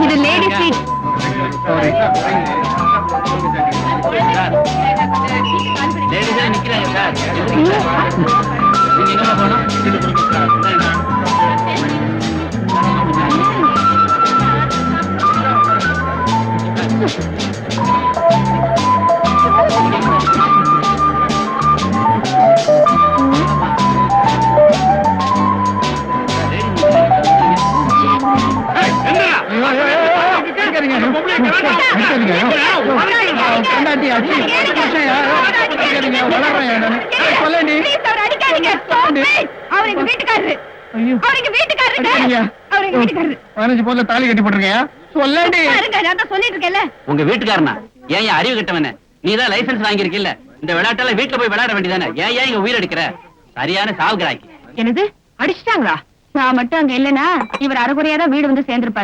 இது lady seat. நிக்கிறாங்க sir. நீங்க எங்க போகணும்? தாலி கட்டி போட்டிருக்கேன். உங்க வீட்டுக்காரனா? ஏன் அறிவு கட்டவன? நீதான் லைசன்ஸ் வாங்கியிருக்கில்ல, இந்த விளையாட்டெல்லாம் வீட்டுல போய் விளையாட வேண்டியதானே? ஏன் இங்க உயிர் எடுக்கிற? சரியான சாவுகிறாக்கி. என்னது அடிச்சிட்டாங்களா? நான் மட்டும் அங்க இல்லனா இவர் அரைகுறையாதான் வீடு வந்து சேர்ந்திருப்பாரு.